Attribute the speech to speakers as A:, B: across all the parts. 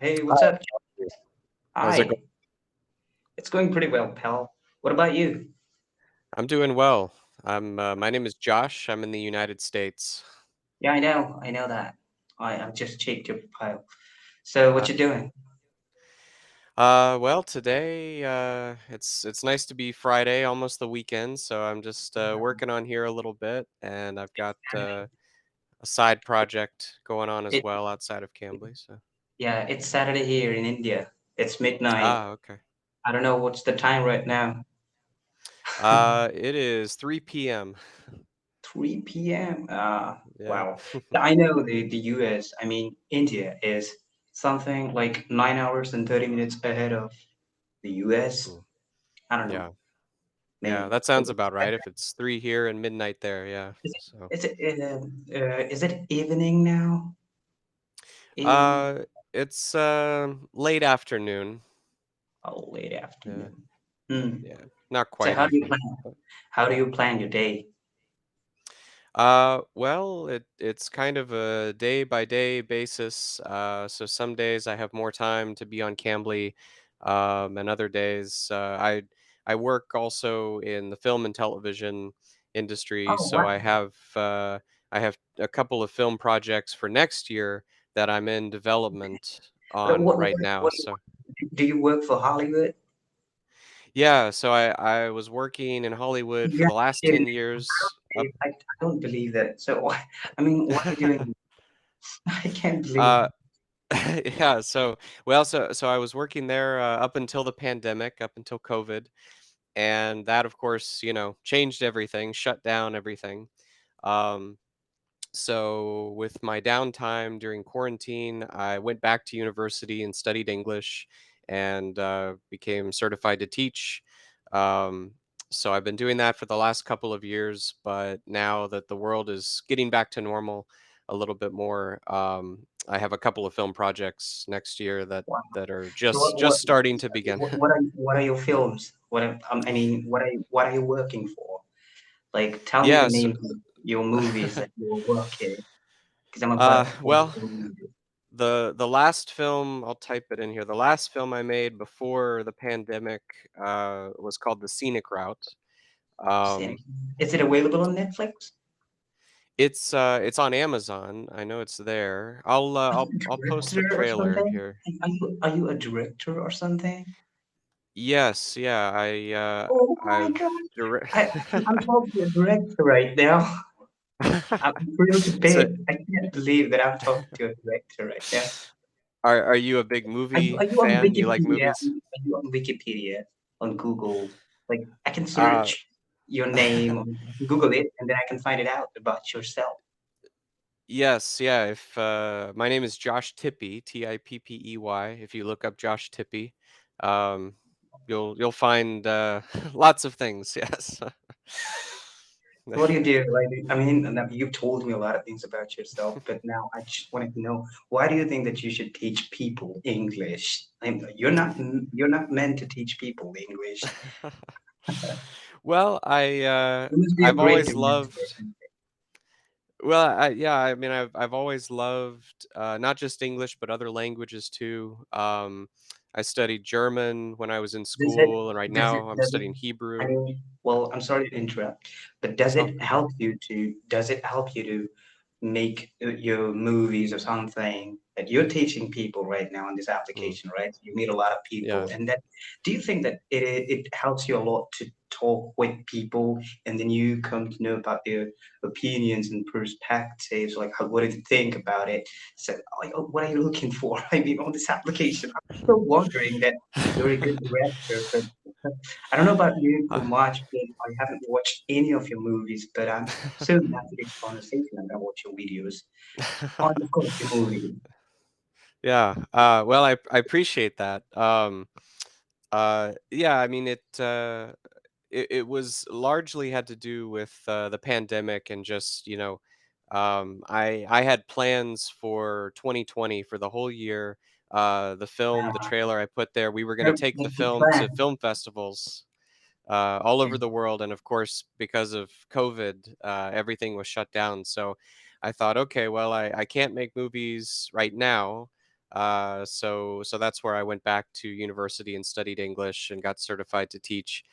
A: Hey,
B: Hi,
A: what's up?
B: how's it going?
A: Hi. It's going pretty well, pal. What about you?
B: I'm doing well. My name is Josh. I'm in the United States.
A: Yeah, I know. I know that. I just checked your profile. So,
B: Uh,
A: what you doing?
B: well, today it's nice to be Friday, almost the weekend. So I'm just working on here a little bit, and I've got a side project going on as
A: It,
B: well outside of Cambly. So
A: yeah, it's Saturday here in India. It's midnight.
B: okay.
A: I don't know what's the time right now.
B: It is 3 p.m.
A: 3 p.m.
B: Yeah.
A: Wow. I know the US, I mean, India is something like 9 hours and 30 minutes ahead of the US.
B: Mm,
A: I don't know.
B: yeah. Yeah.
A: Maybe.
B: That sounds about right. If it's 3 here and midnight there, yeah.
A: Is
B: So.
A: is it evening now? Evening?
B: Uh, it's late afternoon.
A: Oh, late
B: Yeah,
A: afternoon. Hmm.
B: yeah, not
A: So
B: quite evening. But,
A: how do you plan your day?
B: well, it's kind of a day by day basis. So some days I have more time to be on Cambly, and other days I work also in the film and television industry.
A: Oh,
B: So
A: wow.
B: I have a couple of film projects for next year that I'm in development
A: What
B: on
A: what
B: right
A: what
B: now.
A: what
B: So.
A: do you work for Hollywood?
B: Yeah, so I was working in Hollywood for
A: Yeah,
B: the last
A: shit.
B: 10 years up
A: I don't believe that. So why, I mean, why are you doing I can't believe.
B: uh yeah, so I was working there up until the pandemic, up until COVID, and that of course, changed everything, shut down everything. Um so with my downtime during quarantine, I went back to university and studied English and became certified to teach. Um, so I've been doing that for the last couple of years, but now that the world is getting back to normal a little bit more, I have a couple of film projects next year
A: Wow.
B: that are
A: So
B: just starting to begin.
A: what are your films? I mean, what are you working for? Like, tell me the
B: Yeah. So,
A: names of your movies that you're working, because I'm about to watch
B: well,
A: the movie.
B: the last film, I'll type it in here. The last film I made before the pandemic was called The Scenic Route.
A: Scenic.
B: Um,
A: Is it available on Netflix?
B: it's on Amazon. I know it's there.
A: Are you
B: I'll
A: a
B: post a
A: director or
B: trailer
A: something?
B: here.
A: Are you a director or something?
B: Yes, yeah.
A: Oh my
B: I've
A: god!
B: direct.
A: I'm talking to a director right now. I'm thrilled to
B: So,
A: bit. I can't believe that I'm talking to a director right now.
B: are you a big movie
A: Are you on
B: fan? You like
A: Wikipedia?
B: movies?
A: Are you on Wikipedia? On Google? Like I can
B: Uh,
A: search your name on Google it, and then I can find it out about yourself.
B: yes, yeah. If My name is Josh Tippy, Tippey. If you look up Josh Tippy, um, you'll find lots of things. Yes.
A: So what do you do? Like, I mean, now you've told me a lot of things about yourself, but now I just wanted to know why do you think that you should teach people English? You're not meant to teach people English.
B: Well,
A: You must be a
B: I've
A: great
B: always
A: director or
B: loved.
A: something.
B: Well, yeah, I mean, I've always loved not just English but other languages too. I studied German when I was in
A: Does it
B: school, and right now I'm
A: does it
B: studying
A: I
B: Hebrew.
A: mean, well, I'm sorry to interrupt, but
B: Oh, no problem.
A: does it help you to make your movies or something that you're teaching people right now on this
B: Mm,
A: application, right? You meet a lot of people,
B: yeah.
A: and that do you think that it helps you a lot to talk with people, and then you come to know about their opinions and perspectives, like how what do you think about it? So, like, oh, what are you looking for? I mean, on this application, I'm still wondering that you're a good director, but I don't know about you too
B: Uh,
A: much, but I haven't watched any of your movies, but I'm soon after this conversation, I'm gonna watch your videos on, of course, your movie.
B: yeah. Well, I appreciate that. Yeah. I mean, it was largely had to do with the pandemic and just I had plans for 2020 for the whole year. The film, the
A: Uh,
B: trailer I put there, we were going to take the
A: that's the
B: film to
A: plan.
B: film festivals all over
A: Okay.
B: the world, and of course, because of COVID, everything was shut down. So I thought, okay, well, I can't make movies right now, So that's where I went back to university and studied English and got certified to teach.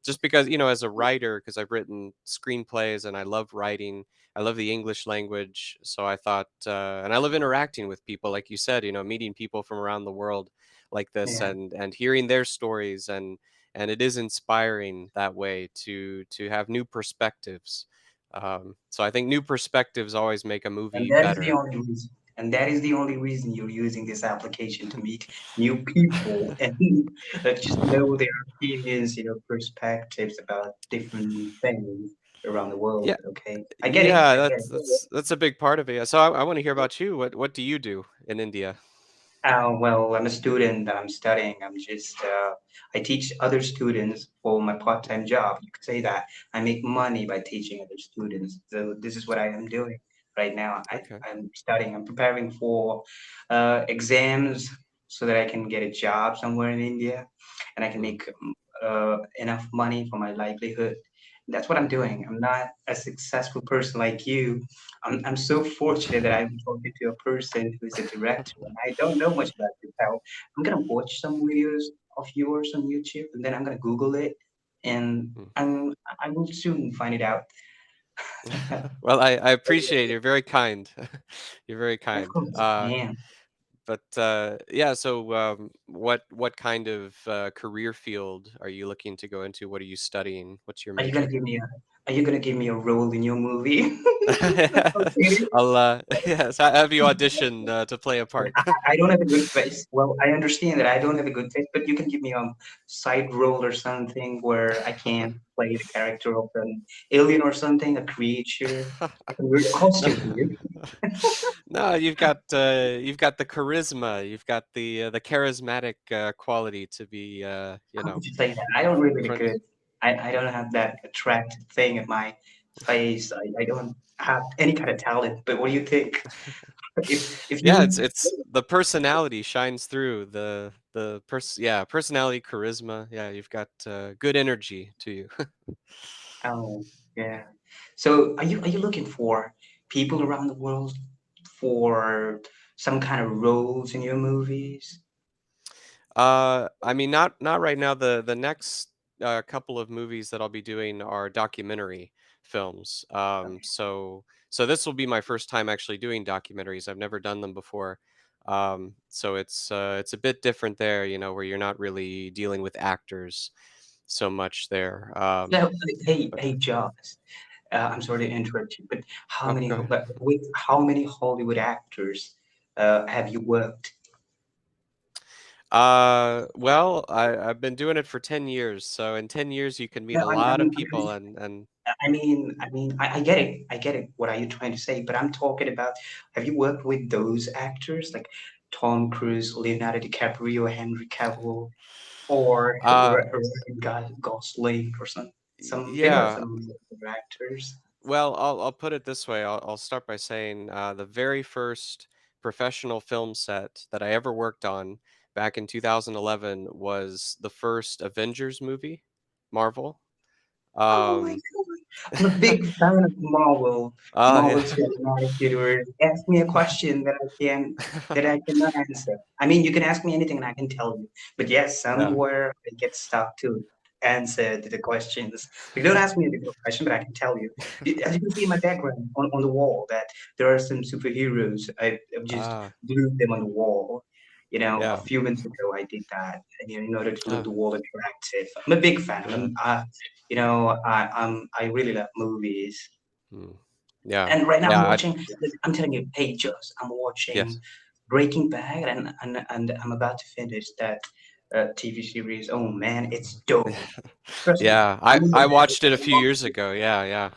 B: Just because, as a writer, because I've written screenplays and I love writing, I love the English language. So I thought, and I love interacting with people, like you said, meeting people from around the world like this,
A: Yeah.
B: and hearing their stories, and it is inspiring that way to have new perspectives. So I think new perspectives always make a
A: And
B: movie
A: that is the
B: better.
A: only reason. And that is the only reason you're using this application to meet new people and just know their opinions, perspectives about different things around the
B: Yeah,
A: world. Okay, I get it.
B: yeah,
A: I get
B: that's
A: it.
B: that's that's a big part of it. Yeah. So I want to hear about you. What do you do in India?
A: Well, I'm a student. I'm studying. I teach other students for my part-time job. You could say that. I make money by teaching other students. So this is what I am doing right now.
B: Okay.
A: I'm studying. I'm preparing for exams so that I can get a job somewhere in India and I can
B: Mm.
A: make enough money for my livelihood. That's what I'm doing. I'm not a successful person like you. I'm so fortunate that I'm talking to a person who is a director, and I don't know much about you, pal. I'm gonna watch some videos of yours on YouTube, and then I'm gonna Google it, and
B: Mm.
A: I will soon find it out.
B: Well, I appreciate it. You're very kind. You're very
A: Of
B: kind.
A: course, man.
B: But yeah. So what kind of career field are you looking to go into? What are you studying? What's your
A: Are you gonna
B: major?
A: give me a Are you gonna give me a role in your movie? Okay.
B: Yes, have you audition to play a part?
A: I don't have a good face. Well, I understand that I don't have a good face, but you can give me a side role or something where I can play the character of an alien or something, a creature. I can wear a
B: No,
A: costume for you.
B: no, you've got the charisma, you've got the charismatic quality to be
A: How could you say that? I don't really look
B: front.
A: good. I don't have that attractive thing in my face. I don't have any kind of talent. But what do you think? If
B: Yeah,
A: you
B: it's the personality shines through yeah, personality, charisma. Yeah, you've got good energy to you.
A: Oh, yeah. So are you looking for people around the world for some kind of roles in your movies?
B: I mean, not right now. The next couple of movies that I'll be doing are documentary films. So this will be my first time actually doing documentaries. I've never done them before. So it's a bit different there, where you're not really dealing with actors so much there.
A: So, hey,
B: But
A: hey, Joss. I'm sorry to interrupt you, but
B: oh, go ahead.
A: with how many Hollywood actors have you worked?
B: Well, I've been doing it for 10 years. So in 10 years, you can meet
A: No,
B: a lot of people, and
A: I get it. I get it. What are you trying to say? But I'm talking about, have you worked with those actors like Tom Cruise, Leonardo DiCaprio, Henry Cavill, or
B: uh,
A: Ryan Gosling, or some? There are
B: yeah.
A: some other actors.
B: Well, I'll put it this way. I'll start by saying the very first professional film set that I ever worked on back in 2011 was the first Avengers movie, Marvel.
A: Oh my
B: Um,
A: God. I'm a big fan of
B: yeah.
A: Marvel Cinematic Universe. Ask me a question that I cannot answer. I mean, you can ask me anything and I can tell you. But yes,
B: Yeah.
A: somewhere I get stuck to answer to the questions. You don't ask me a difficult question, but I can tell you. As you can see in my background on the wall, that there are some superheroes. I've just
B: Ah,
A: glued them on the wall. A
B: yeah.
A: few minutes ago I did that, in order to look
B: Ah,
A: the wall attractive. I'm a big fan.
B: yeah.
A: I really love movies.
B: Mm. Yeah.
A: And right now
B: Yeah.
A: I'm telling you, hey, Joss, I'm watching
B: Yes.
A: Breaking Bad, and I'm about to finish that TV series. Oh man, it's dope. Trust me.
B: Yeah.
A: I'm in the
B: I
A: bed.
B: watched it a few years ago. Yeah. Yeah.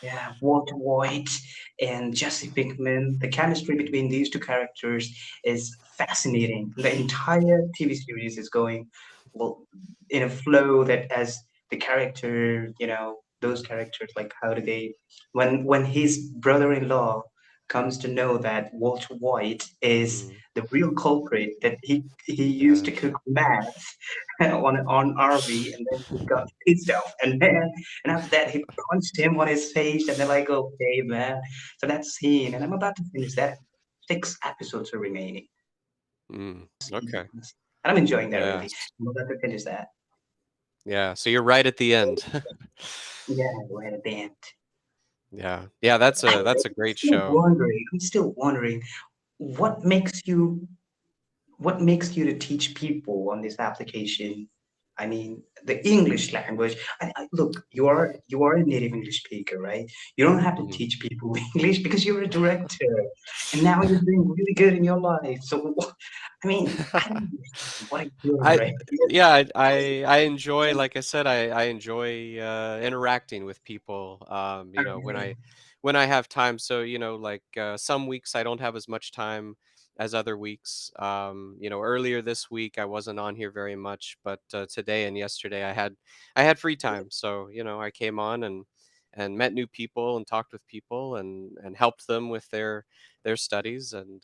A: Yeah, Walter White and Jesse Pinkman. The chemistry between these two characters is fascinating. The entire TV series is going, well, in a flow that, as the character, those characters, like how do they, when his brother-in-law comes to know that Walter White is
B: Mm,
A: the real culprit, that he used to
B: yes.
A: cook meth on RV, and then he got pissed off, and after that, he punched him on his face, and they're like, okay, man. So that scene, and I'm about to finish that. 6 episodes are remaining.
B: Mm,
A: And
B: okay.
A: I'm enjoying that really.
B: Yes.
A: I'm about to finish that.
B: Yeah. So you're right at the end.
A: Yeah, we're at the end.
B: Yeah. Yeah. That's a great show.
A: I'm still wondering what makes you what makes you to teach people on this application? I mean, the English language. Look, you are a native English speaker, right? You don't have to
B: Mhm.
A: teach people English because you're a director, and now you're doing really good in your life. So, I mean, I don't understand what I'm doing
B: I
A: right.
B: yeah, I enjoy, like I said, I enjoy interacting with people. When I have time. So like some weeks I don't have as much time as other weeks. Earlier this week I wasn't on here very much, but today and yesterday I had free time. So I came on and met new people and talked with people and helped them with their studies and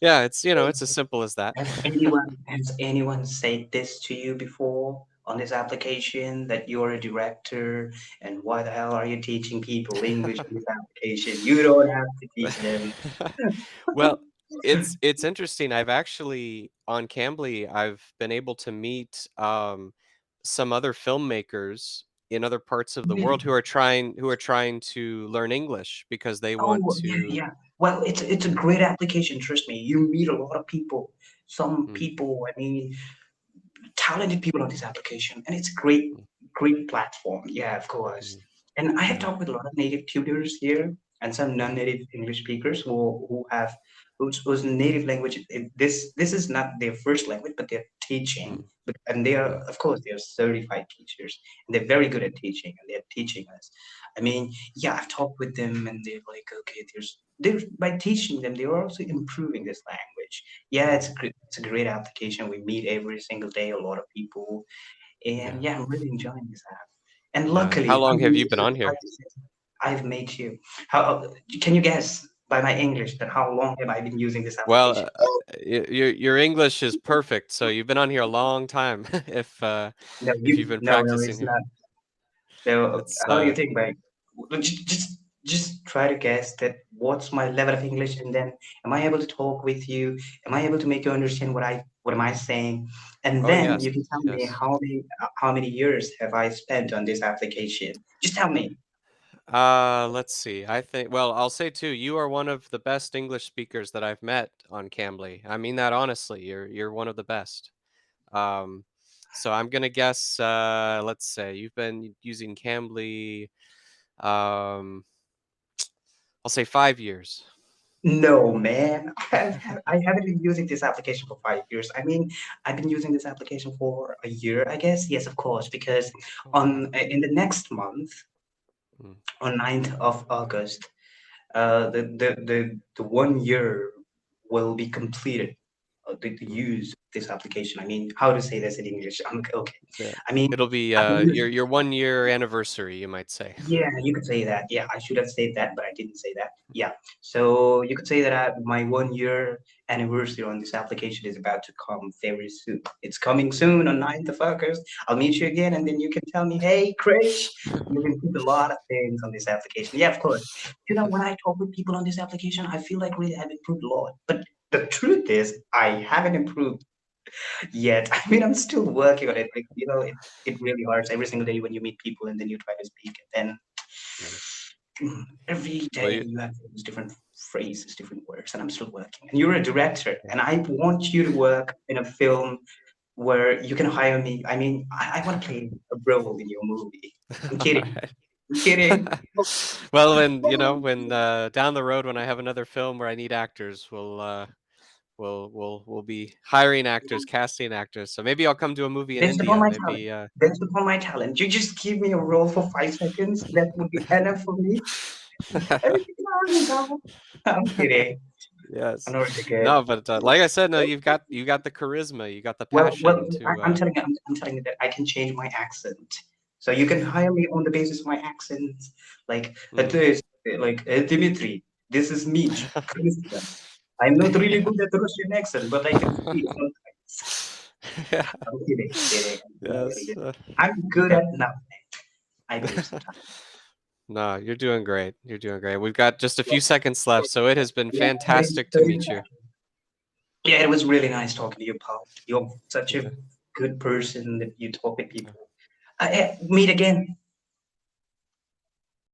B: yeah, it's as simple as that.
A: Has anyone said this to you before on this application that you're a director and why the hell are you teaching people English on this application? You don't have to teach them.
B: Well, it's interesting. I've actually on Cambly, I've been able to meet some other filmmakers in other parts of the world
A: Really?
B: who are trying to learn English because they want
A: Oh, yeah,
B: to.
A: yeah. Well, it's a great application, trust me. You meet a lot of people. Some
B: Mm,
A: people, I mean, talented people on this application, and it's a great platform. Yeah, of course.
B: mm,
A: And I have
B: yeah.
A: talked with a lot of native tutors here and some non-native English speakers whose native language this is not their first language, but they're teaching.
B: Mm,
A: And they are,
B: mm,
A: of course, they are certified teachers, and they're very good at teaching, and they're teaching us. I mean, yeah, I've talked with them, and they're like, okay, there's by teaching them, they're also improving this language. Yeah,
B: mm,
A: it's a great application. We meet every single day a lot of people, and
B: yeah.
A: yeah, I'm really enjoying this app. And
B: Yeah. How
A: luckily,
B: long have you been on here?
A: I've made you. How can you guess by my English that how long have I been using this
B: Well,
A: application?
B: your English is perfect, so you've been on here a long time. If you've been
A: No,
B: practicing
A: it's
B: here,
A: not. So
B: it's
A: how do you think, like, just try to guess that what's my level of English, and then am I able to talk with you? Am I able to make you understand what am I saying? And
B: oh
A: then
B: yes,
A: you can tell me
B: yes.
A: how many years have I spent on this application? Just tell me.
B: Let's see. I think, well, I'll say too, you are one of the best English speakers that I've met on Cambly. I mean that honestly. You're one of the best. Um, so I'm gonna guess. Let's say you've been using Cambly. Um, I'll say 5 years.
A: No, man. I haven't been using this application for 5 years. I mean, I've been using this application for a year, I guess. Yes, of course, because
B: Oh
A: on
B: wow.
A: in the next month,
B: Mm,
A: on 9th of August, the 1 year will be completed. The
B: mm,
A: use of this application. I mean, how to say this in English? Okay.
B: yeah.
A: I mean,
B: It'll be
A: I've been using.
B: your 1 year anniversary, you might say.
A: Yeah, you could say that. Yeah, I should have said that, but I didn't say that. Yeah. So you could say that my 1 year anniversary on this application is about to come very soon. It's coming soon on 9th of August. I'll meet you again, and then you can tell me, hey, Krish, you can put a lot of things on this application. Yeah, of course. You know, when I talk with people on this application, I feel like really I've improved a lot. But the truth is, I haven't improved yet. I mean, I'm still working on it. Like, it really hurts every single day when you meet people and then you try to speak, and then
B: Mm.
A: every
B: Well,
A: day you have to use different phrases, different words, and I'm still working. And you're a director,
B: yeah.
A: and I want you to work in a film where you can hire me. I mean, I want to play a role in your movie. I'm kidding.
B: Alright.
A: I'm kidding.
B: Well, when down the road when I have another film where I need actors, we'll be hiring actors, casting actors. So maybe I'll come to a movie in
A: Based upon
B: India.
A: my talent.
B: Maybe
A: Based upon my talent. You just give me a role for 5 seconds. That would be enough for me. Everything else, go. I'm kidding. I'm
B: yes.
A: not really good.
B: No, but like I said, no, you got the charisma, you got the
A: Well,
B: passion to
A: I'm telling you, I'm telling you that I can change my accent. So you can hire me on the basis of my accent. Like,
B: mm.
A: this, Dimitri, this is me, Christian. I'm not really good at the Russian accent, but I can speak sometimes.
B: Yeah.
A: I'm kidding, I'm kidding. I'm not really
B: Yes.
A: good. I'm good
B: Okay.
A: at nothing, I believe sometimes.
B: No, you're doing great. You're doing great. We've got just a few seconds left, so it has been
A: Yeah, I'm ready to
B: fantastic to
A: turn you
B: meet you.
A: back. Yeah, it was really nice talking to you, Paul. You're such a
B: Okay.
A: good person that you talk with
B: Yeah.
A: people. Meet again.